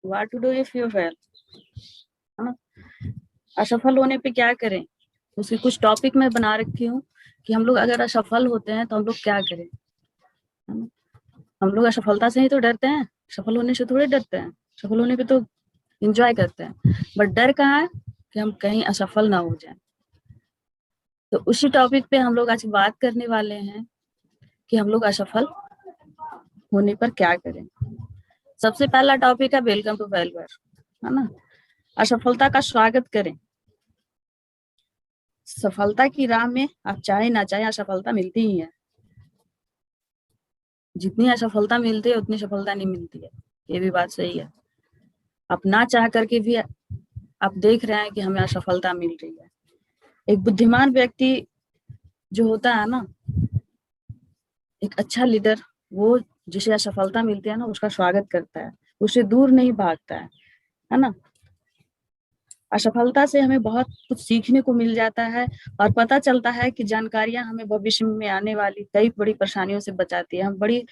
What to do if you fail, है ना। असफल होने पे क्या करें, उसकी कुछ टॉपिक मैं बना रखी हूँ कि हम लोग अगर असफल होते हैं तो हम लोग क्या करें, है ना। हम लोग असफलता से ही तो डरते हैं, सफल होने से थोड़े डरते हैं। सफल होने पे तो एंजॉय करते हैं, बट डर कहाँ है कि हम कहीं असफल ना हो जाए। तो उसी टॉपिक पे हम लोग आज बात करने वाले हैं कि हम लोग असफल होने पर क्या करें। सबसे पहला टॉपिक है वेलकम टू फेलियर, है ना। असफलता का स्वागत करें। सफलता की राह में आप चाहे ना चाहे असफलता मिलती ही है। जितनी असफलता मिलती है उतनी सफलता नहीं मिलती है, ये भी बात सही है। आप ना चाह करके भी आप देख रहे हैं कि हमें असफलता मिल रही है। एक बुद्धिमान व्यक्ति जो होता है ना, एक अच्छा लीडर, वो जिसे असफलता मिलती है ना उसका स्वागत करता है, उससे दूर नहीं भागता है ना। असफलता से हमें बहुत कुछ सीखने को मिल जाता है और पता चलता है कि जानकारियां हमें भविष्य में आने वाली कई बड़ी परेशानियों से बचाती है। हम बड़ी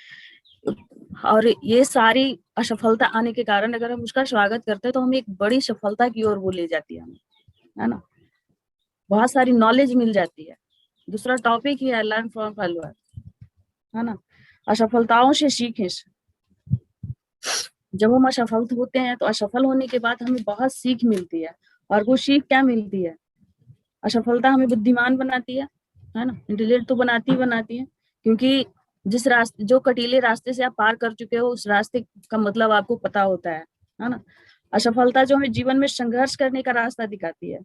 और ये सारी असफलता आने के कारण अगर हम उसका स्वागत करते हैं तो हम एक बड़ी सफलता की ओर वो ले जाती है हमें, है ना। बहुत सारी नॉलेज मिल जाती है। दूसरा टॉपिक ही है लर्न फ्रॉम फेलियर, है ना। असफलताओं से सीखें। जब हम असफल होते हैं तो असफल होने के बाद हमें बहुत सीख मिलती है। और वो सीख क्या मिलती है, असफलता हमें बुद्धिमान बनाती है ना, इंटेलिजेंट तो बनाती है। क्योंकि जिस रास्ते, जो कटीले रास्ते से आप पार कर चुके हो उस रास्ते का मतलब आपको पता होता है ना। असफलता जो हमें जीवन में संघर्ष करने का रास्ता दिखाती है।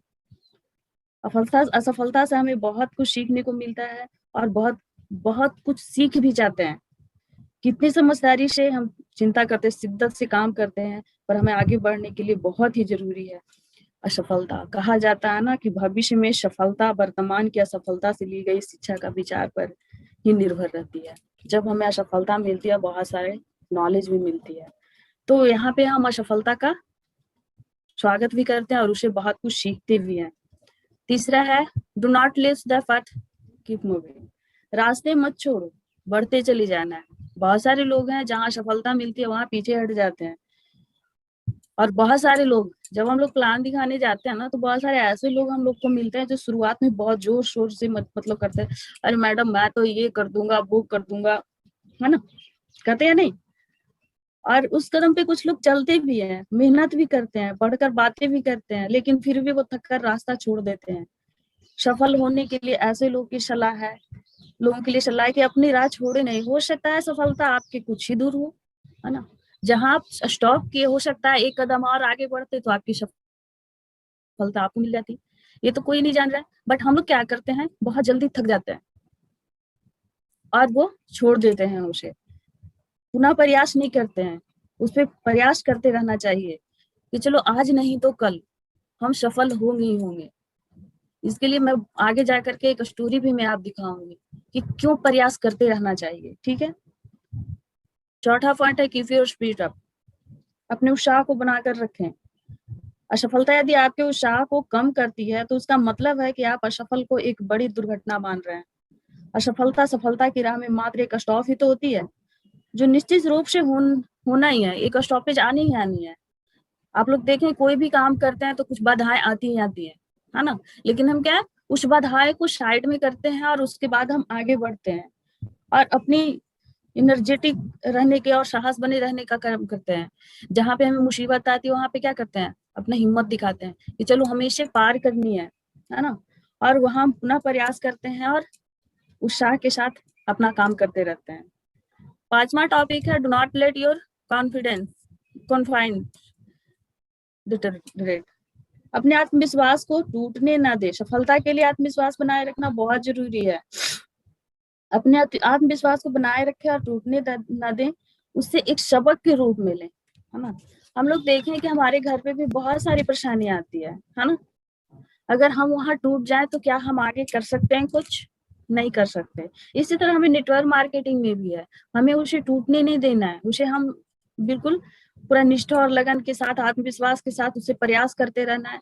असफलता से हमें बहुत कुछ सीखने को मिलता है और बहुत बहुत कुछ सीख भी जाते हैं। कितनी समझदारी से हम चिंता करते हैं, शिद्दत से काम करते हैं, पर हमें आगे बढ़ने के लिए बहुत ही जरूरी है असफलता। कहा जाता है ना कि भविष्य में सफलता वर्तमान की असफलता से ली गई शिक्षा का विचार पर ही निर्भर रहती है। जब हमें असफलता मिलती है बहुत सारे नॉलेज भी मिलती है। तो यहाँ पे हम असफलता का स्वागत भी करते हैं और उसे बहुत कुछ सीखते भी हैं। तीसरा है do not lose the path, keep moving. रास्ते मत छोड़ो, बढ़ते चले जाना है। बहुत सारे लोग हैं जहाँ सफलता मिलती है वहां पीछे हट जाते हैं। और बहुत सारे लोग, जब हम लोग प्लान दिखाने जाते हैं ना तो बहुत सारे ऐसे लोग हम लोग को मिलते हैं जो शुरुआत में बहुत जोर शोर से मतलब करते हैं, अरे मैडम मैं तो ये कर दूंगा, वो कर दूंगा, है ना, कहते हैं नहीं। और उस कदम पे कुछ लोग चलते भी हैं, मेहनत भी करते हैं, बढ़कर बातें भी करते हैं, लेकिन फिर भी वो थक कर रास्ता छोड़ देते हैं। सफल होने के लिए ऐसे लोगों के लिए सलाह है कि अपनी राह छोड़े नहीं। हो सकता है सफलता आपके कुछ ही दूर हो, है ना। जहां आप स्टॉप किए, हो सकता है एक कदम और आगे बढ़ते तो आपकी सफलता आपको मिल जाती। ये तो कोई नहीं जान रहा है, बट हम लोग क्या करते हैं, बहुत जल्दी थक जाते हैं और वो छोड़ देते हैं उसे, पुनः प्रयास नहीं करते हैं। उस पर प्रयास करते रहना चाहिए कि चलो आज नहीं तो कल हम सफल होंगे ही होंगे। इसके लिए मैं आगे जा करके एक स्टोरी भी मैं आप दिखाऊंगी कि क्यों प्रयास करते रहना चाहिए, ठीक है। चौथा पॉइंट है कीप योर स्पीड अप। अपने उत्साह को बनाकर रखें। असफलता यदि आपके उत्साह को कम करती है तो उसका मतलब है कि आप असफल को एक बड़ी दुर्घटना मान रहे हैं। असफलता सफलता की राह में मात्र एक स्टॉप ही तो होती है, जो निश्चित रूप से होना ही है। एक स्टॉपेज आनी ही आनी है। आप लोग देखें, कोई भी काम करते हैं तो कुछ बाधाएं आती ही आती है ना। लेकिन हम क्या है, उस बाधाएं को साइड में करते हैं और उसके बाद हम आगे बढ़ते हैं और अपनी एनर्जेटिक रहने के और साहस बने रहने का काम करते हैं। जहां पे हमें मुसीबत आती है वहां पे क्या करते हैं, अपना हिम्मत दिखाते हैं कि चलो हमें इसे पार करनी है ना। और वहां हम पुनः प्रयास करते हैं और उत्साह के साथ अपना काम करते रहते हैं। पांचवा टॉपिक है do not let your confidence confine deteriorate. अपने आत्मविश्वास को टूटने ना दे। सफलता के लिए आत्मविश्वास बनाए रखना बहुत जरूरी है। अपने आत्मविश्वास को बनाए रखे और टूटने ना दें, उससे एक सबक के रूप में लें, है ना। हम लोग देखें कि हमारे घर पे भी बहुत सारी परेशानियां आती है ना। अगर हम वहां टूट जाए तो क्या हम आगे कर सकते हैं, कुछ नहीं कर सकते। इसी तरह हमें नेटवर्क मार्केटिंग में भी है, हमें उसे टूटने नहीं देना है। उसे हम बिल्कुल पूरा निष्ठा और लगन के साथ, आत्मविश्वास के साथ उसे प्रयास करते रहना है।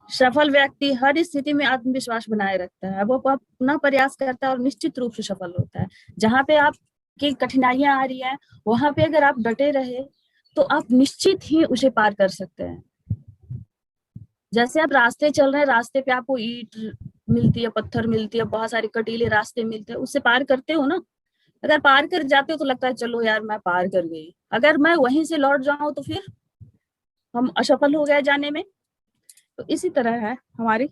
सफल व्यक्ति हर स्थिति में आत्मविश्वास बनाए रखता है, वो पुनः प्रयास करता है और निश्चित रूप से सफल होता है। जहां पे आपकी कठिनाइयां आ रही है वहां पे अगर आप डटे रहे तो आप निश्चित ही उसे पार कर सकते हैं। जैसे आप रास्ते चल रहे हैं, रास्ते पे आपको ईंट मिलती है, पत्थर मिलती है, बहुत सारे कटीले रास्ते मिलते हैं, उससे पार करते हो ना। अगर पार कर जाते हो तो लगता है चलो यार मैं पार कर गई, अगर मैं वहीं से लौट जाऊं तो फिर हम असफल हो गए जाने में। तो इसी तरह है हमारी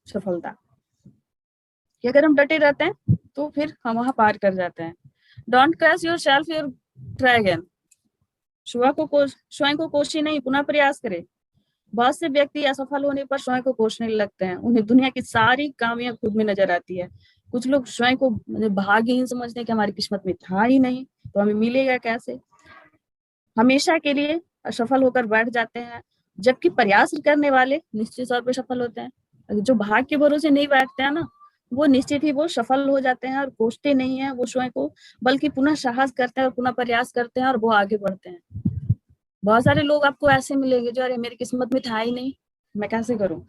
सफलता, कि अगर हम डटे रहते हैं तो फिर हम वहां पार कर जाते हैं। Don't crash your self, your try again. स्वयं को कोशिश नहीं, पुनः प्रयास करें। बहुत से व्यक्ति असफल होने पर स्वयं को कोसने लगते हैं, उन्हें दुनिया की सारी कामियां खुद में नजर आती है। कुछ लोग स्वयं को भाग्यहीन समझते हैं कि हमारी किस्मत में था ही नहीं तो हमें मिलेगा कैसे, हमेशा के लिए असफल होकर बैठ जाते हैं। जबकि प्रयास करने वाले निश्चित तौर पर सफल होते हैं। जो भाग्य के भरोसे नहीं बैठते हैं ना, वो निश्चित ही वो सफल हो जाते हैं और कोसते नहीं है वो स्वयं को, बल्कि पुनः साहस करते हैं और पुनः प्रयास करते हैं और वो आगे बढ़ते हैं। बहुत सारे लोग आपको ऐसे मिलेंगे जो अरे मेरी किस्मत में था ही नहीं, मैं कैसे करूं,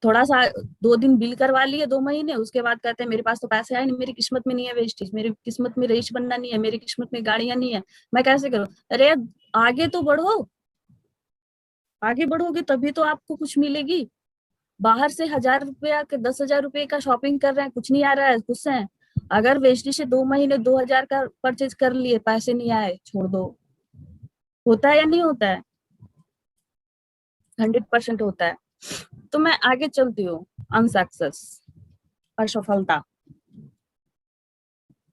थोड़ा सा 2 दिन बिल करवा लिए 2 महीने, उसके बाद कहते हैं मेरे पास तो पैसे आए नहीं, मेरी किस्मत में नहीं है वेस्टेज, मेरी किस्मत में रईस बनना नहीं है, मेरी किस्मत में गाड़ियां नहीं है, मैं कैसे करूं। अरे आगे तो बढ़ो, आगे बढ़ोगे तभी तो आपको कुछ मिलेगी। बाहर से 1,000 रुपया के 10,000 रुपये का शॉपिंग कर रहे हैं, कुछ नहीं आ रहा है, खुश हैं। अगर वेस्टेज से 2 महीने 2,000 का परचेज कर लिए, पैसे नहीं आए, छोड़ दो। होता है या नहीं होता है? 100% होता है। तो मैं आगे चलती हूँ। अनसक्सेस, असफलता,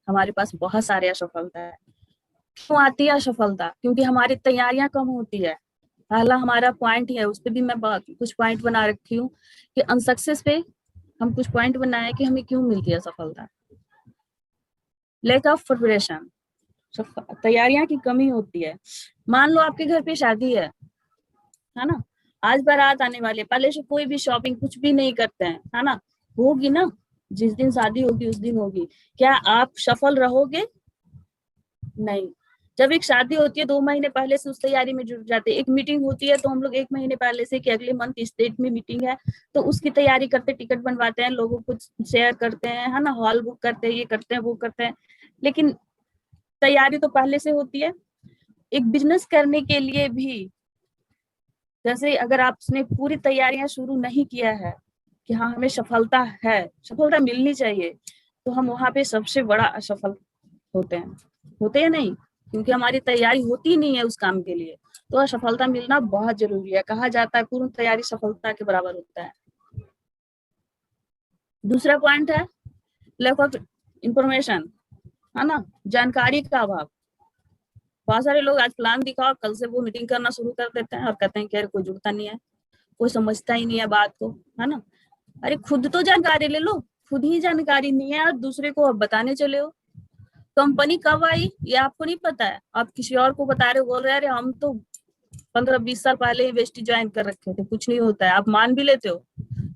हमारे पास बहुत सारे असफलता है। क्यों आती है असफलता? क्योंकि हमारी तैयारियां कम होती है। पहला हमारा पॉइंट ही है, उस पर भी मैं कुछ पॉइंट बना रखी हूँ कि अनसक्सेस पे हम कुछ पॉइंट बनाए कि हमें क्यों मिलती है सफलता। लैक ऑफ प्रिपरेशन, तैयारियां की कमी होती है। मान लो आपके घर पे शादी है ना, आज बारात आने वाली है, पहले से कोई भी शॉपिंग कुछ भी नहीं करते हैं, है ना, होगी ना, जिस दिन शादी होगी उस दिन होगी। क्या आप सफल रहोगे? नहीं। जब एक शादी होती है 2 महीने पहले से उस तैयारी में जुट जाते हैं। एक मीटिंग होती है तो हम लोग 1 महीने पहले से कि अगले मंथ इस डेट में मीटिंग है, तो उसकी तैयारी करते, टिकट बनवाते हैं, लोगों को शेयर करते हैं, है ना, हॉल बुक करते हैं, ये करते हैं वो करते हैं। लेकिन तैयारी तो पहले से होती है। एक बिजनेस करने के लिए भी, जैसे अगर आपने पूरी तैयारियां शुरू नहीं किया है कि हाँ हमें सफलता है, सफलता मिलनी चाहिए, तो हम वहां पे सबसे बड़ा असफल होते हैं। होते हैं नहीं, क्योंकि हमारी तैयारी होती नहीं है उस काम के लिए। तो असफलता मिलना बहुत जरूरी है। कहा जाता है पूर्ण तैयारी सफलता के बराबर होता है। दूसरा पॉइंट है लैक ऑफ इंफॉर्मेशन, है ना, जानकारी का अभाव। बहुत सारे लोग आज प्लान दिखाओ, कल से वो मीटिंग करना शुरू कर देते हैं और कहते हैं कि यार कोई जुड़ता नहीं है, कोई समझता ही नहीं है बात को, है ना। अरे खुद तो जानकारी ले लो, खुद ही जानकारी नहीं है और दूसरे को अब बताने चले हो। कंपनी कब आई ये आपको नहीं पता है, आप किसी और को बता रहे हो, बोल रहे हैं अरे हम तो 15-20 साल पहले ही वेस्टी ज्वाइन कर रखे थे, कुछ नहीं होता है, आप मान भी लेते हो।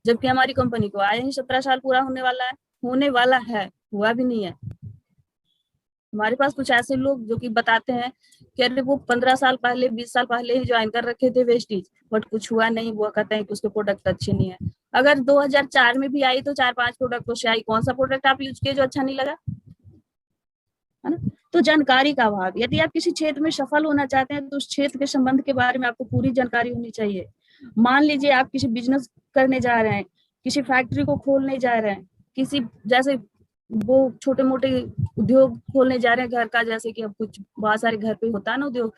जबकि हमारी कंपनी को आए ही 17 साल पूरा होने वाला है, होने वाला है, हुआ भी नहीं है। हमारे पास कुछ ऐसे लोग जो कि बताते हैं कि अरे वो 15 साल पहले 20 साल पहले ही ज्वाइन कर रखे थे वेस्टीज, बट कुछ हुआ नहीं, वो कहते हैं कि उसके प्रोडक्ट अच्छे नहीं है। अगर 2004 में भी आई तो 4-5 प्रोडक्ट से आई, कौन सा प्रोडक्ट आप यूज किए जो अच्छा नहीं लगा, है ना। तो जानकारी का अभाव, यदि आप किसी क्षेत्र में सफल होना चाहते हैं तो उस क्षेत्र के संबंध के बारे में आपको पूरी जानकारी होनी चाहिए। मान लीजिए आप किसी बिजनेस करने जा रहे हैं, किसी फैक्ट्री को खोलने जा रहे हैं, किसी जैसे वो छोटे मोटे उद्योग खोलने जा रहे हैं घर का, जैसे कि अब कुछ बहुत सारे घर पे होता है ना उद्योग,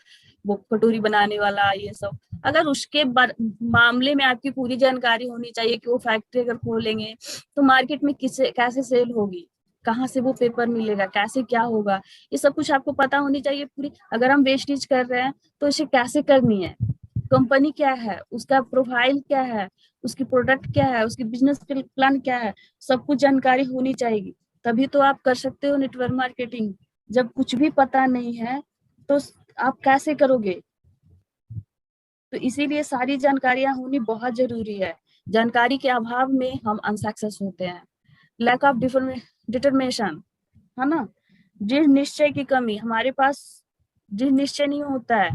वो कटोरी बनाने वाला ये सब। अगर उसके मामले में आपकी पूरी जानकारी होनी चाहिए कि वो फैक्ट्री अगर खोलेंगे तो मार्केट में किसे कैसे सेल होगी, कहाँ से वो पेपर मिलेगा, कैसे क्या होगा, ये सब कुछ आपको पता होनी चाहिए पूरी। अगर हम वेस्टेज कर रहे हैं तो इसे कैसे करनी है, कंपनी क्या है, उसका प्रोफाइल क्या है, उसकी प्रोडक्ट क्या है, उसकी बिजनेस प्लान क्या है, सब कुछ जानकारी होनी चाहिए। तभी तो आप कर सकते हो नेटवर्क मार्केटिंग। जब कुछ भी पता नहीं है तो आप कैसे करोगे? तो इसीलिए सारी जानकारियां होनी बहुत जरूरी है। जानकारी के अभाव में हम अनसक्सेस होते हैं। लैक ऑफ डिटरमिनेशन, है ना, दृढ़ निश्चय की कमी। हमारे पास दृढ़ निश्चय नहीं होता है।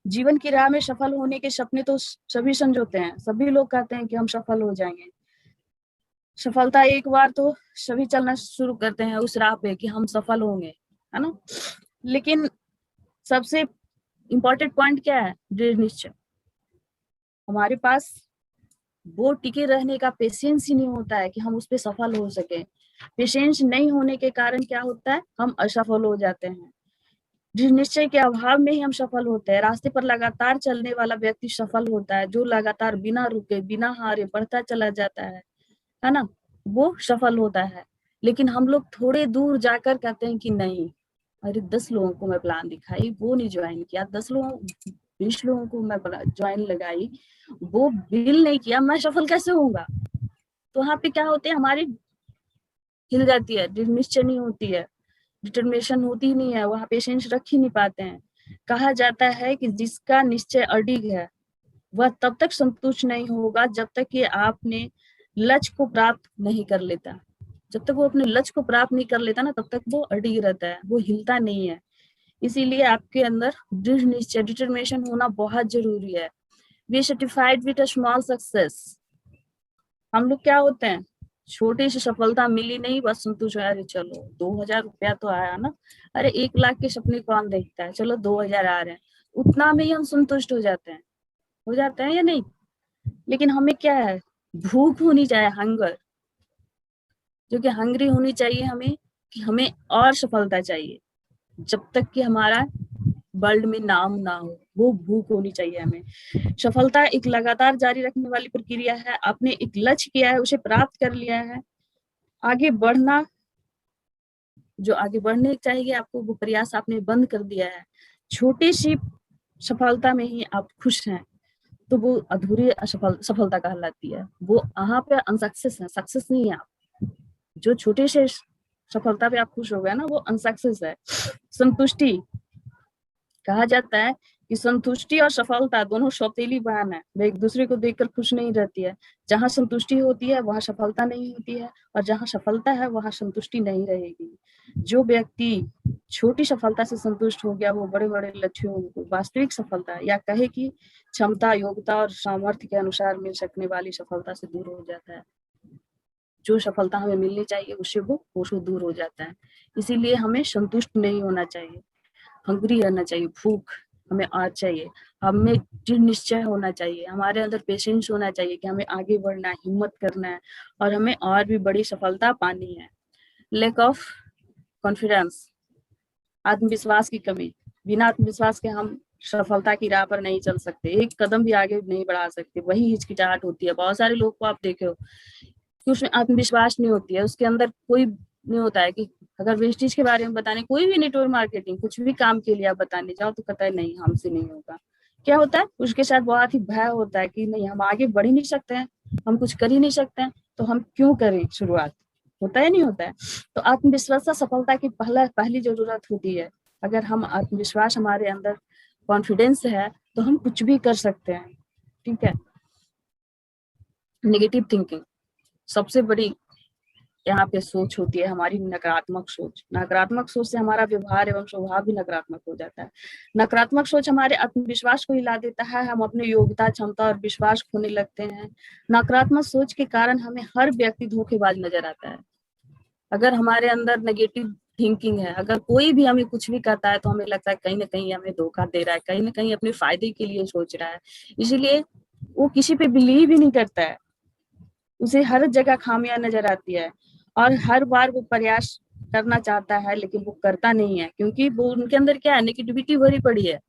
जीवन की राह में सफल होने के सपने तो सभी संजोते हैं, सभी लोग कहते हैं कि हम सफल हो जाएंगे। सफलता एक बार तो सभी चलना शुरू करते हैं उस राह पे कि हम सफल होंगे, है ना। लेकिन सबसे इम्पोर्टेंट पॉइंट क्या है? दृढ़ निश्चय। हमारे पास वो टिके रहने का पेशेंस ही नहीं होता है कि हम उस पर सफल हो सके। पेशेंस नहीं होने के कारण क्या होता है? हम असफल हो जाते हैं। दृढ़ निश्चय के अभाव में ही हम सफल होते हैं। रास्ते पर लगातार चलने वाला व्यक्ति सफल होता है, जो लगातार बिना रुके बिना हारे बढ़ता चला जाता है ना, वो सफल होता है। लेकिन हम लोग थोड़े दूर जाकर कहते हैं कि नहीं, अरे 10 लोगों को मैं प्लान दिखाई, वो नहीं ज्वाइन किया, 10 लोगों 20 लोगों को मैं ज्वाइन लगाई, वो बिल नहीं किया, मैं सफल कैसे होऊंगा? तो वहां पे क्या होते हैं, हमारी हिल जाती है, निश्चय नहीं होती है, डिटर्मिनेशन होती ही नहीं है, वहां पेशेंस रख ही नहीं पाते हैं। कहा जाता है कि जिसका निश्चय अडिग है वह तब तक संतुष्ट नहीं होगा जब तक कि आपने लक्ष्य को प्राप्त नहीं कर लेता। जब तक वो अपने लक्ष्य को प्राप्त नहीं कर लेता ना, तब तक वो अडिग रहता है, वो हिलता नहीं है। इसीलिए आपके अंदर दृढ़ निश्चय, डिटर्मिनेशन होना बहुत जरूरी है। Be certified with a small success. हम लोग क्या होते हैं, छोटी सी सफलता मिली नहीं बस संतुष्ट हो, अरे चलो 2000 रुपया तो आया ना, अरे 1 लाख के सपने कौन देखता है, चलो 2000 आ रहे हैं, उतना में ही हम संतुष्ट हो जाते हैं या नहीं? लेकिन हमें क्या है, भूख होनी चाहिए, हंगर, जो कि हंग्री होनी चाहिए हमें, कि हमें और सफलता चाहिए। जब तक कि हमारा वर्ल्ड में नाम ना हो, वो भूख होनी चाहिए हमें। सफलता एक लगातार जारी रखने वाली प्रक्रिया है। आपने एक लक्ष्य किया है, उसे प्राप्त कर लिया है, आगे बढ़ना, जो आगे बढ़ने चाहिए आपको, वो प्रयास आपने बंद कर दिया है, छोटी सी सफलता में ही आप खुश हैं, तो वो अधूरी सफलता कहलाती है। वो यहाँ पे अनसक्सेस है, सक्सेस नहीं है आप। जो छोटे से सफलता पे आप खुश हो गए ना, वो अनसक्सेस है। संतुष्टि, कहा जाता है कि संतुष्टि और सफलता दोनों सौतेली बहन है, वे एक दूसरे को देखकर खुश नहीं रहती है। जहाँ संतुष्टि होती है वहाँ सफलता नहीं होती है, और जहाँ सफलता है वहाँ संतुष्टि नहीं रहेगी। जो व्यक्ति छोटी सफलता से संतुष्ट हो गया, वो बड़े बड़े लक्ष्यों को, वास्तविक सफलता या कहे कि क्षमता, योग्यता और सामर्थ्य के अनुसार मिल सकने वाली सफलता से दूर हो जाता है। जो सफलता हमें मिलनी चाहिए उससे वो दूर हो जाता है। इसीलिए हमें संतुष्ट नहीं होना चाहिए, हंग्री रहना चाहिए, भूख हमें आज चाहिए, हमें दृढ़ निश्चय होना चाहिए, हमारे अंदर पेशेंस होना चाहिए कि हमें आगे बढ़ना है, हिम्मत करना है, और हमें और भी बड़ी सफलता पानी है। लैक ऑफ कॉन्फिडेंस, आत्मविश्वास की कमी। बिना आत्मविश्वास के हम सफलता की राह पर नहीं चल सकते, एक कदम भी आगे नहीं बढ़ा सकते, वही हिचकिचाहट होती है। बहुत सारे लोग को आप देखे हो कि उसमें आत्मविश्वास नहीं होती है, उसके अंदर कोई नहीं होता है कि अगर वेस्टेज के बारे में बताने, कोई भी नेटवर्क मार्केटिंग कुछ भी काम के लिए आप बताने जाओ तो कहता है नहीं, हमसे नहीं होगा। क्या होता है, उसके साथ बहुत ही भय होता है कि नहीं, हम आगे बढ़ ही नहीं सकते हैं, हम कुछ कर ही नहीं सकते हैं, तो हम क्यों करें शुरुआत? होता है नहीं होता है? तो आत्मविश्वास सफलता की पहली जरूरत होती है। अगर हम आत्मविश्वास हमारे अंदर, कॉन्फिडेंस है, तो हम कुछ भी कर सकते हैं। ठीक है। नेगेटिव थिंकिंग, सबसे बड़ी यहाँ पे सोच होती है हमारी नकारात्मक सोच। नकारात्मक सोच से हमारा व्यवहार एवं स्वभाव भी नकारात्मक हो जाता है। नकारात्मक सोच हमारे आत्मविश्वास को हिला देता है, हम अपने योग्यता, क्षमता और विश्वास खोने लगते हैं। नकारात्मक सोच के कारण हमें हर व्यक्ति धोखेबाज नजर आता है। अगर हमारे अंदर नेगेटिव थिंकिंग है, अगर कोई भी हमें कुछ भी कहता है तो हमें लगता है कहीं ना कहीं हमें धोखा दे रहा है, कहीं ना कहीं अपने फायदे के लिए सोच रहा है, इसीलिए वो किसी पे बिलीव ही नहीं करता है, उसे हर जगह खामियां नजर आती है, और हर बार वो प्रयास करना चाहता है लेकिन वो करता नहीं है, क्योंकि वो उनके अंदर क्या है, नेगेटिविटी भरी पड़ी है।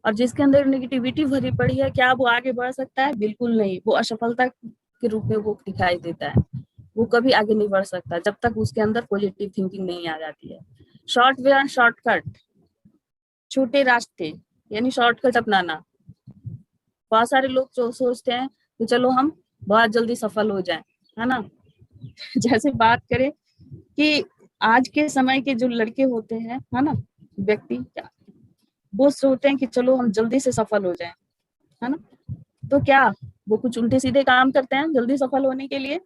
और जिसके अंदर नेगेटिविटी भरी पड़ी है, क्या वो आगे बढ़ सकता है? बिल्कुल नहीं, वो असफलता के रूप में वो दिखाई देता है, वो कभी आगे नहीं बढ़ सकता जब तक उसके अंदर पॉजिटिव थिंकिंग नहीं आ जाती है। शॉर्ट वे एंड शॉर्टकट, छोटे रास्ते यानी शॉर्टकट अपनाना। बहुत सारे लोग जो सोचते हैं कि चलो हम बहुत जल्दी सफल हो जाएं, है ना। जैसे बात करें कि आज के समय के जो लड़के होते हैं, है ना, व्यक्ति, वो सोचते हैं कि चलो हम जल्दी से सफल हो जाएं, है ना। तो क्या वो कुछ उल्टे सीधे काम करते हैं जल्दी सफल होने के लिए?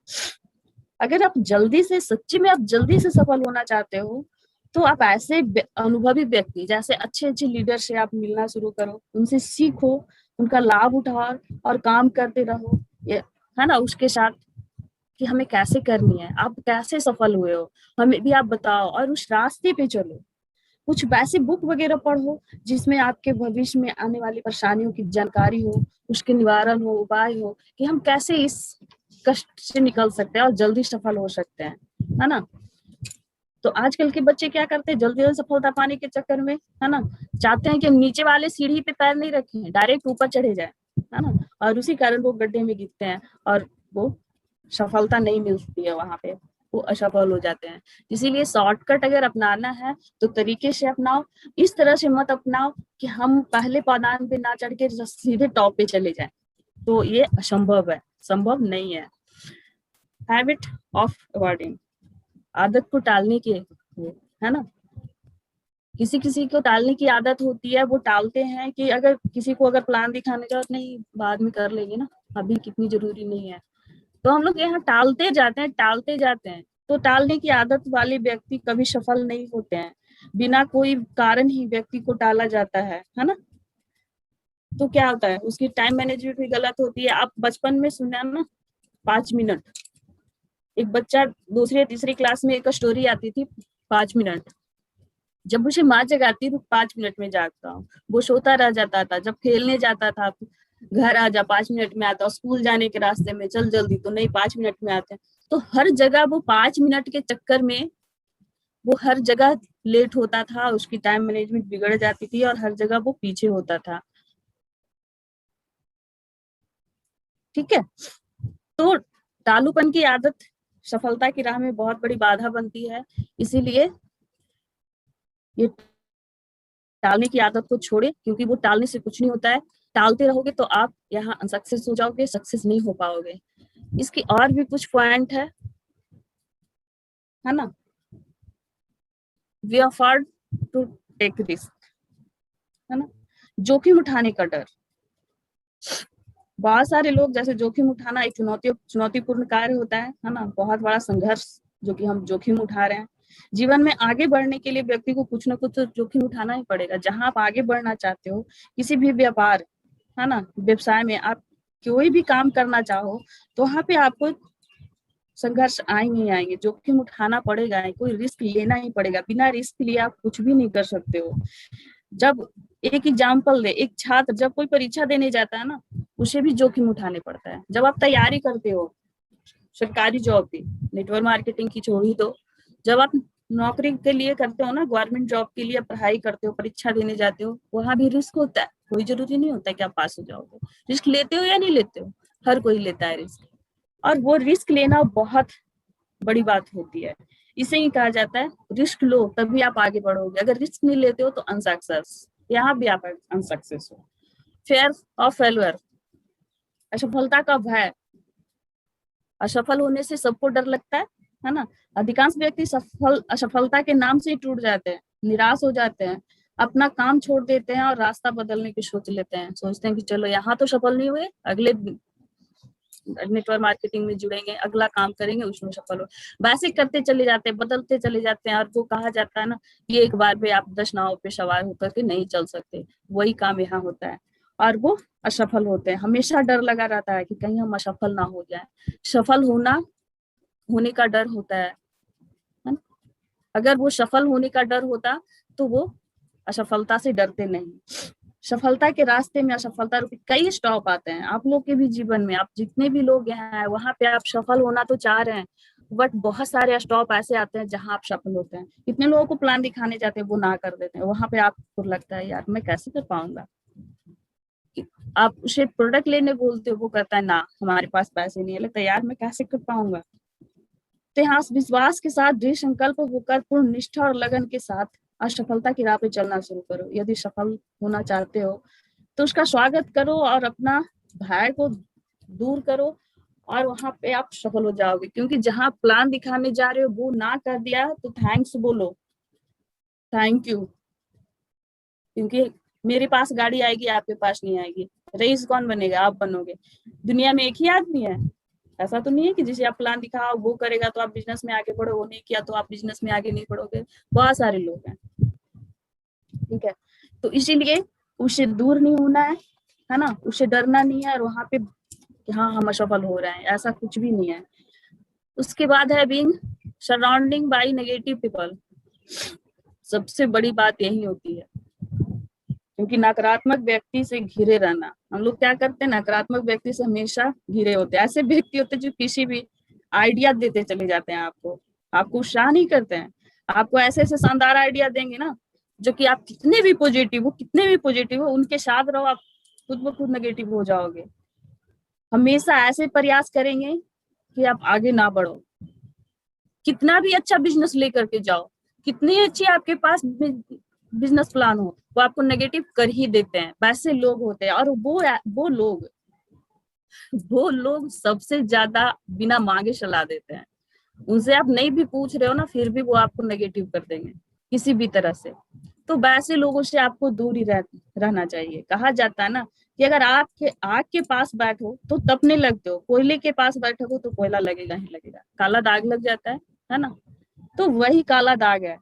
अगर आप जल्दी से, सच्ची में आप जल्दी से सफल होना चाहते हो, तो आप ऐसे अनुभवी व्यक्ति, जैसे अच्छे अच्छे लीडर से आप मिलना शुरू करो, उनसे सीखो, उनका लाभ उठाओ और काम करते रहो, है ना, उसके साथ कि हमें कैसे करनी है, आप कैसे सफल हुए हो, हमें भी आप बताओ, और उस रास्ते पे चलो। कुछ वैसे बुक वगैरह पढ़ो जिसमें आपके भविष्य में आने वाली परेशानियों की जानकारी हो, उसके निवारण हो, उपाय हो कि हम कैसे इस कष्ट से निकल सकते हैं और जल्दी सफल हो सकते हैं, है ना। तो आजकल के बच्चे क्या करते हैं, जल्दी जल्दी सफलता पाने के चक्कर में, है ना, चाहते हैं कि हम नीचे वाले सीढ़ी पे पैर नहीं रखें, डायरेक्ट ऊपर चढ़े जाए, है ना, और उसी कारण वो गड्ढे में गिरते हैं और वो सफलता नहीं मिलती है, वहां पे वो असफल हो जाते हैं। इसीलिए शॉर्टकट अगर अपनाना है तो तरीके से अपनाओ, इस तरह से मत अपनाओ कि हम पहले पायदान पे ना चढ़ के सीधे टॉप पे चले जाएं, तो ये असंभव है, संभव नहीं है। हैबिट ऑफ अवॉइडिंग, आदत को टालने की, है ना, किसी किसी को टालने की आदत होती है, वो टालते हैं कि अगर किसी को अगर प्लान दिखाने का, नहीं बाद में कर लेंगे ना, अभी कितनी जरूरी नहीं है, तो हम लोग यहाँ टालते जाते हैं, टालते जाते हैं। तो टालने की आदत वाले व्यक्ति कभी सफल नहीं होते हैं, बिना कोई कारण ही व्यक्ति को टाला जाता है ना। तो क्या होता है, उसकी टाइम मैनेजमेंट भी गलत होती है। आप बचपन में सुना ना, 5 मिनट, एक बच्चा दूसरी तीसरी क्लास में एक स्टोरी आती थी, 5 मिनट, जब उसे माँ जगाती तो 5 मिनट में जागता हूँ, वो सोता रह जाता था। जब खेलने जाता था, घर आ जा 5 मिनट में आता, स्कूल जाने के रास्ते में चल जल्दी, तो नहीं 5 मिनट में आते हैं। तो हर जगह वो 5 मिनट के चक्कर में वो हर जगह लेट होता था, उसकी टाइम मैनेजमेंट बिगड़ जाती थी और हर जगह वो पीछे होता था। ठीक है, तो टालूपन की आदत सफलता की राह में बहुत बड़ी बाधा बनती है। इसीलिए ये टालने की आदत को छोड़े, क्योंकि वो टालने से कुछ नहीं होता है। टालते रहोगे तो आप यहाँ अनसक्सेस हो जाओगे, सक्सेस नहीं हो पाओगे। इसकी और भी कुछ पॉइंट है ना। We afford to take risk, है ना, जोखिम उठाने का डर। बहुत सारे लोग, जैसे जोखिम उठाना एक चुनौतीपूर्ण कार्य होता है ना, बहुत बड़ा संघर्ष जो कि हम जोखिम उठा रहे हैं। जीवन में आगे बढ़ने के लिए व्यक्ति को कुछ ना कुछ तो जोखिम उठाना ही पड़ेगा। जहां आप आगे बढ़ना चाहते हो, किसी भी व्यापार, है ना, व्यवसाय में आप कोई भी काम करना चाहो, तो वहां पे आपको संघर्ष आएंगे ही आएंगे, जोखिम उठाना पड़ेगा, कोई रिस्क लेना ही पड़ेगा। बिना रिस्क लिए आप कुछ भी नहीं कर सकते हो। जब एक एग्जाम्पल दे, एक छात्र जब कोई परीक्षा देने जाता है ना, उसे भी जोखिम उठाने पड़ता है। जब आप तैयारी करते हो सरकारी जॉब की, नेटवर्क मार्केटिंग की छोड़ ही दो, जब आप नौकरी के लिए करते हो ना, गवर्नमेंट जॉब के लिए पढ़ाई करते हो, परीक्षा देने जाते हो, वहां भी रिस्क होता है। कोई जरूरी नहीं होता कि आप पास हो जाओगे। रिस्क लेते हो या नहीं लेते हो, हर कोई लेता है रिस्क, और वो रिस्क लेना बहुत बड़ी बात होती है। इसे ही कहा जाता है रिस्क लो तभी आप आगे बढ़ोगे, अगर रिस्क नहीं लेते हो तो अनसक्सेस, यहाँ भी आप अनसक्सेस हो। फेयर ऑफ फेल्यूर, असफलता का भय। असफल होने से सबको डर लगता है ना। अधिकांश व्यक्ति असफलता के नाम से ही टूट जाते हैं, निराश हो जाते हैं, अपना काम छोड़ देते हैं और रास्ता बदलने की सोच लेते हैं। सोचते हैं कि चलो यहाँ तो सफल नहीं हुए, अगले नेटवर्क मार्केटिंग में जुड़ेंगे, अगला काम करेंगे, उसमें सफल हो। वैसे करते चले जाते हैं, बदलते चले जाते हैं, और वो कहा जाता है ना कि एक बार में आप 10 नाव पे सवार होकर के नहीं चल सकते, वही काम यहाँ होता है। और वो असफल होते हैं, हमेशा डर लगा रहता है कि कहीं हम असफल ना हो जाए। सफल होने का डर होता है ना? अगर वो सफल होने का डर होता तो वो असफलता से डरते नहीं। सफलता के रास्ते में असफलता रूपी कई स्टॉप आते हैं। आप लोग के भी जीवन में, आप जितने भी लोग यहाँ हैं, वहां पे आप सफल होना तो चाह रहे हैं, बट बहुत सारे स्टॉप ऐसे आते हैं जहां आप सफल होते हैं। कितने लोगों को प्लान दिखाने जाते हैं, वो ना कर देते हैं, वहां पे आपको लगता है यार मैं कैसे कर पाऊंगा। आप उसे प्रोडक्ट लेने बोलते हो, वो कहता है ना हमारे पास पैसे नहीं है, लगता है यार मैं कैसे कर पाऊंगा। तो यहाँ विश्वास के साथ दृढ़ संकल्प होकर पूर्ण निष्ठा और लगन के साथ असफलता की राह पे चलना शुरू करो। यदि सफल होना चाहते हो तो उसका स्वागत करो और अपना भय को दूर करो, और वहां पे आप सफल हो जाओगे। क्योंकि जहां प्लान दिखाने जा रहे हो वो ना कर दिया तो थैंक्स बोलो, थैंक यू, क्योंकि मेरे पास गाड़ी आएगी आपके पास नहीं आएगी। रईस कौन बनेगा, आप बनोगे। दुनिया में एक ही आदमी है, ऐसा तो नहीं है कि जिसे आप प्लान दिखाओ वो करेगा तो आप बिजनेस में आगे बढ़ो, वो नहीं किया तो आप बिजनेस में आगे नहीं बढ़ोगे। बहुत सारे लोग हैं, ठीक है। तो इसीलिए उससे दूर नहीं होना है ना, उससे डरना नहीं है, और वहां पे हाँ हम असफल हो रहे हैं ऐसा कुछ भी नहीं है। उसके बाद है being surrounding by negative people. सबसे बड़ी बात यही होती है, क्योंकि नकारात्मक व्यक्ति से घिरे रहना, हम लोग क्या करते हैं, नकारात्मक व्यक्ति से हमेशा घिरे होते हैं। ऐसे व्यक्ति होते हैं जो किसी भी आइडिया देते चले जाते हैं, आपको उत्साह नहीं करते हैं, आपको ऐसे ऐसे शानदार आइडिया देंगे ना, जो कि आप कितने भी पॉजिटिव हो उनके साथ रहो, आप खुद ब खुद नेगेटिव हो जाओगे। हमेशा ऐसे प्रयास करेंगे कि आप आगे ना बढ़ो। कितना भी अच्छा बिजनेस लेकर के जाओ, कितनी अच्छी आपके पास बिजनेस प्लान हो, वो आपको नेगेटिव कर ही देते हैं। वैसे लोग होते हैं, और वो लोग सबसे ज्यादा बिना मांगे सलाह देते हैं। उनसे आप नहीं भी पूछ रहे हो ना, फिर भी वो आपको नेगेटिव कर देंगे किसी भी तरह से। तो वैसे लोगों से आपको दूर ही रहना चाहिए। कहा जाता है ना कि अगर आपके आग के पास बैठो तो तपने लगते हो, कोयले के पास बैठोगे तो कोयला लगेगा ही लगेगा, काला दाग लग जाता है ना। तो वही काला दाग है।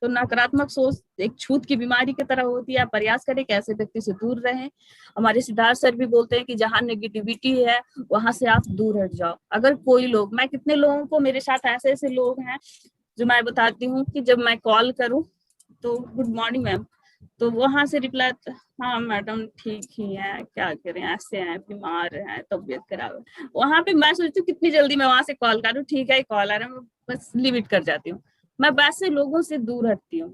तो नकारात्मक सोच एक छूत की बीमारी की तरह होती है। आप प्रयास करें कि ऐसे व्यक्ति से दूर रहें। हमारे सिद्धार्थ सर भी बोलते हैं कि जहां नेगेटिविटी है वहां से आप दूर हट जाओ। अगर कोई लोग, मैं कितने लोगों को, मेरे साथ ऐसे ऐसे लोग हैं जो मैं बताती हूँ कि जब मैं कॉल करूँ तो गुड मॉर्निंग मैम, तो वहां से रिप्लाई, हाँ मैडम ठीक ही है, क्या करें, ऐसे हैं, बीमार हैं, तबीयत खराब है। वहां पे मैं सोचती हूँ कितनी जल्दी मैं वहां से कॉल करूँ, ठीक है कॉल आ रहा है, मैं बस लिमिट कर जाती हूँ। मैं वैसे लोगों से दूर हटती हूँ,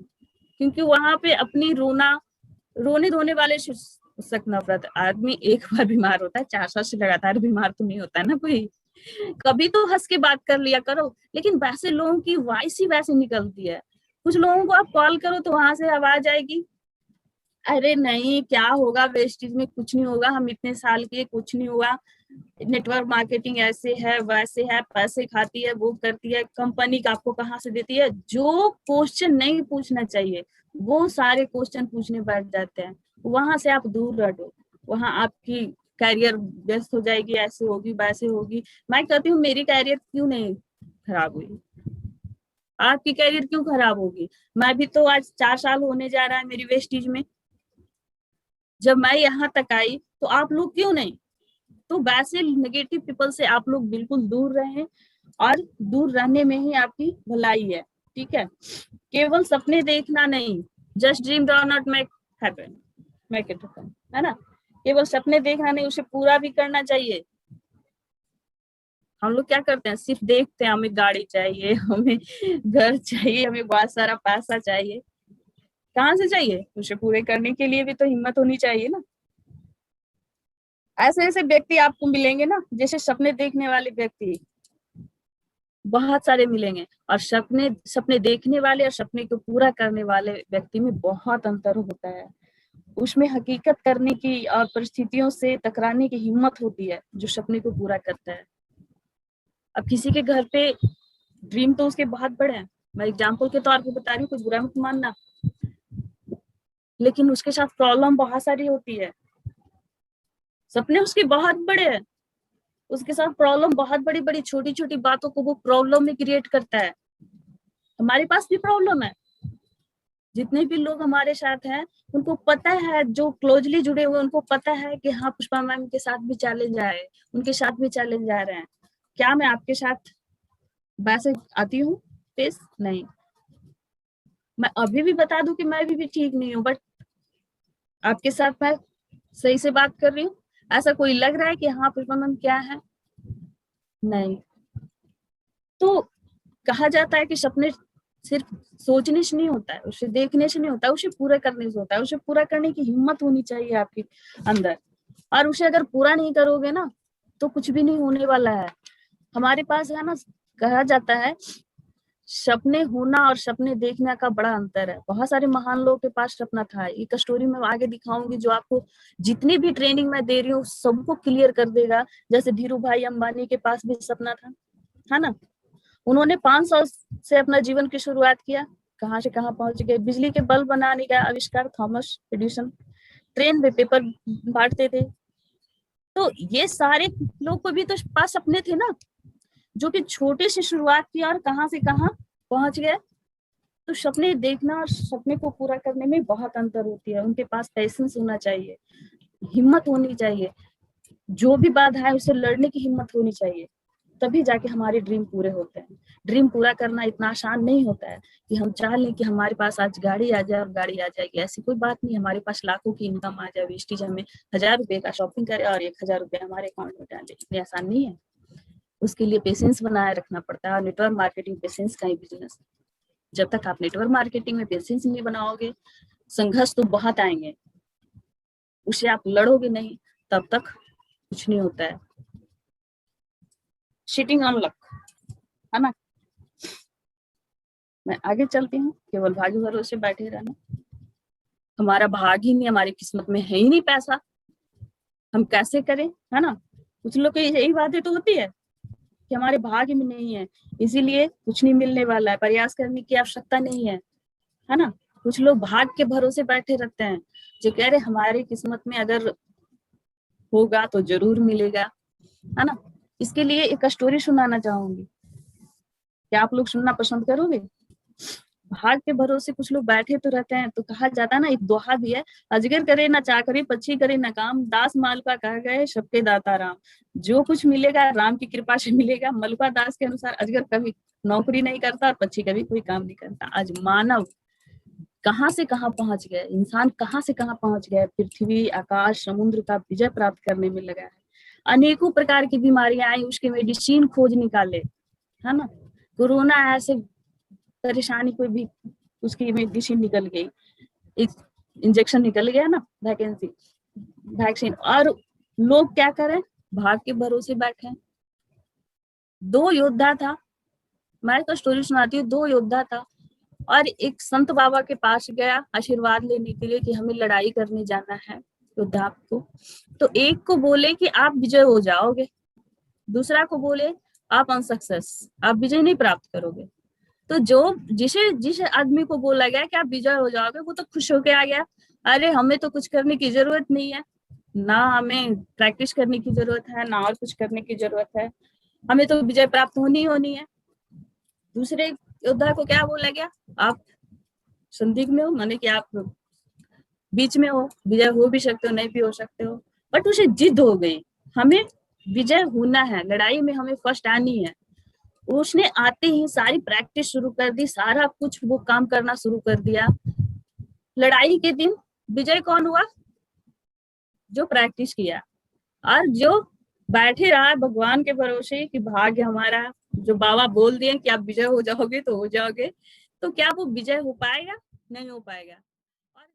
क्योंकि वहां पे अपनी रोने धोने वाले सख्त नफरत। आदमी एक बार बीमार होता है, 4 साल से लगातार बीमार तो नहीं होता है ना कोई, कभी तो हंस के बात कर लिया करो। लेकिन वैसे लोगों की वॉइस ही वैसे निकलती है। कुछ लोगों को आप कॉल करो तो वहां से आवाज आएगी, अरे नहीं क्या होगा, वेस्टेज में कुछ नहीं होगा, हम इतने साल के, कुछ नहीं हुआ, नेटवर्क मार्केटिंग ऐसे है वैसे है, पैसे खाती है, वो करती है, कंपनी का आपको कहाँ से देती है। जो क्वेश्चन नहीं पूछना चाहिए वो सारे क्वेश्चन पूछने बैठ जाते हैं। वहां से आप दूर रहो, वहां आपकी कैरियर व्यस्त हो जाएगी, ऐसे होगी वैसे होगी। मैं कहती हूँ मेरी कैरियर क्यों नहीं खराब हुई, आपकी कैरियर क्यों खराब होगी। मैं भी तो आज 4 साल होने जा रहा है मेरी वेस्टीज में, जब मैं यहाँ तक आई तो आप लोग क्यों नहीं। तो वैसे नेगेटिव पीपल से आप लोग बिल्कुल दूर रहें, और दूर रहने में ही आपकी भलाई है। ठीक है, केवल सपने देखना नहीं, just dream do not make happen, make it happen, है ना। केवल सपने देखना नहीं, उसे पूरा भी करना चाहिए। हम लोग क्या करते हैं, सिर्फ देखते हैं, हमें गाड़ी चाहिए, हमें घर चाहिए, हमें बहुत सारा पैसा चाहिए। कहाँ से चाहिए, उसे पूरे करने के लिए भी तो हिम्मत होनी चाहिए ना। ऐसे ऐसे व्यक्ति आपको मिलेंगे ना, जैसे सपने देखने वाले व्यक्ति बहुत सारे मिलेंगे। और सपने सपने देखने वाले और सपने को पूरा करने वाले व्यक्ति में बहुत अंतर होता है। उसमें हकीकत करने की और परिस्थितियों से टकराने की हिम्मत होती है जो सपने को पूरा करता है। अब किसी के घर पे ड्रीम तो उसके बहुत बड़े हैं, मैं एग्जाम्पल के तौर पे बता रही हूँ, कुछ बुरा मत मानना, लेकिन उसके साथ प्रॉब्लम बहुत सारी होती है। सपने उसके बहुत बड़े हैं, उसके साथ प्रॉब्लम बहुत बड़ी बड़ी, छोटी छोटी बातों को वो प्रॉब्लम में क्रिएट करता है। हमारे पास भी प्रॉब्लम है, जितने भी लोग हमारे साथ हैं उनको पता है, जो क्लोजली जुड़े हुए उनको पता है कि हाँ पुष्पा मैम के साथ भी चैलेंज आए, उनके साथ भी चैलेंज आ रहे हैं। क्या मैं आपके साथ वैसे आती हूँ पेश नहीं, मैं अभी भी बता दूं कि मैं भी ठीक नहीं हूँ, बट आपके साथ मैं सही से बात कर रही हूँ। ऐसा कोई लग रहा है कि हाँ पुष्पा मैम क्या है, नहीं। तो कहा जाता है कि सपने सिर्फ सोचने से नहीं होता है, उसे देखने से नहीं होता है, उसे पूरा करने से होता है। उसे पूरा करने की हिम्मत होनी चाहिए आपके अंदर, और उसे अगर पूरा नहीं करोगे ना तो कुछ भी नहीं होने वाला है। हमारे पास है ना, कहा जाता है सपने होना और सपने देखने का बड़ा अंतर है। बहुत सारे महान लोगों के पास सपना था, एक स्टोरी में आगे दिखाऊंगी जो आपको जितनी भी ट्रेनिंग मैं दे रही हूँ सबको क्लियर कर देगा। जैसे धीरू भाई अंबानी के पास भी सपना था, है ना। उन्होंने 500 से अपना जीवन की शुरुआत किया, कहाँ से कहाँ पहुंच गए। बिजली के बल्ब बनाने का आविष्कार थॉमस एडिसन, ट्रेन में पेपर बांटते थे। तो ये सारे लोग को भी तो पास सपने थे ना, जो कि छोटे से शुरुआत की और कहाँ से कहाँ पहुंच गए। तो सपने देखना और सपने को पूरा करने में बहुत अंतर होती है। उनके पास पैसेंस होना चाहिए, हिम्मत होनी चाहिए, जो भी बाधा है उसे लड़ने की हिम्मत होनी चाहिए। तभी जाके हमारे ड्रीम पूरे होते हैं। ड्रीम पूरा करना इतना आसान नहीं होता है कि हम चाह लें कि हमारे पास आज गाड़ी आ जाए और गाड़ी आ जाएगी, ऐसी कोई बात नहीं। हमारे पास लाखों की इनकम आ जाए, वेस्टिज हमें 1000 रुपए का शॉपिंग करे और 1000 रुपए हमारे अकाउंट में डाले, इतनी आसान नहीं है। उसके लिए पेशेंस बनाए रखना पड़ता है। और नेटवर्क मार्केटिंग पेशेंस का ही बिजनेस। जब तक आप नेटवर्क मार्केटिंग में पेशेंस नहीं बनाओगे, संघर्ष तो बहुत आएंगे, उसे आप लड़ोगे नहीं, तब तक कुछ नहीं होता है। शिटिंग ऑन लक, है ना। मैं आगे चलती हूँ। केवल भाग्य भरोसे बैठे रहना, हमारा भाग ही नहीं, हमारी किस्मत में है ही नहीं पैसा, हम कैसे करें, है ना। कुछ लोग की यही बातें तो होती है कि हमारे भाग्य में नहीं है, इसीलिए कुछ नहीं मिलने वाला है, प्रयास करने की आवश्यकता नहीं है ना। कुछ लोग भाग के भरोसे बैठे रहते हैं, जो कह रहे हमारी किस्मत में अगर होगा तो जरूर मिलेगा, है ना। इसके लिए एक स्टोरी सुनाना चाहूंगी, क्या आप लोग सुनना पसंद करोगे। भाग के भरोसे कुछ लोग बैठे तो रहते हैं, तो कहा जाता है ना, एक दोहा भी है, अजगर करे ना चाकरी, पक्षी करे ना काम, दास मालवा कह गए सबके दाता राम। जो कुछ मिलेगा राम की कृपा से मिलेगा। मलबा दास के अनुसार अजगर कभी नौकरी नहीं करता और पक्षी कभी कोई काम नहीं करता। आज मानव कहाँ से कहाँ पहुंच गए, इंसान कहाँ से कहाँ पहुंच गए, पृथ्वी आकाश समुद्र का विजय प्राप्त करने में लगा है। अनेकों प्रकार की बीमारियां आई, उसके मेडिसिन खोज निकाले, है ना। कोरोना ऐसे परेशानी कोई भी, उसकी मेडिसिन निकल गई, एक इंजेक्शन निकल गया ना, वैक्सीन। और लोग क्या करें, भाग के भरोसे बैठे। दो योद्धा था, मैं तो स्टोरी सुनाती हूँ। दो योद्धा था और एक संत बाबा के पास गया आशीर्वाद लेने के लिए कि हमें लड़ाई करने जाना है योद्धा को। तो एक को बोले कि आप विजय हो जाओगे, दूसरा को बोले आप अनसक्सेस, आप विजय नहीं प्राप्त करोगे। तो जिस आदमी को बोला गया कि आप विजय हो जाओगे, वो तो खुश होके आ गया, अरे हमें तो कुछ करने की जरूरत नहीं है, ना हमें प्रैक्टिस करने की जरूरत है, ना और कुछ करने की जरूरत है, हमें तो विजय प्राप्त होनी है। दूसरे योद्धा को क्या बोला गया, आप संदिग्ध में हो, माने कि आप बीच में हो, विजय हो भी सकते हो नहीं भी हो सकते हो। बट उसे जिद हो गई, हमें विजय होना है, लड़ाई में हमें फर्स्ट आनी है। उसने आते ही सारी प्रैक्टिस शुरू कर दी, सारा कुछ वो काम करना शुरू कर दिया। लड़ाई के दिन विजय कौन हुआ, जो प्रैक्टिस किया। और जो बैठे रहा भगवान के भरोसे कि भाग्य हमारा, जो बाबा बोल दिए कि आप विजय हो जाओगे तो हो जाओगे, तो क्या वो विजय हो पाएगा, नहीं हो पाएगा।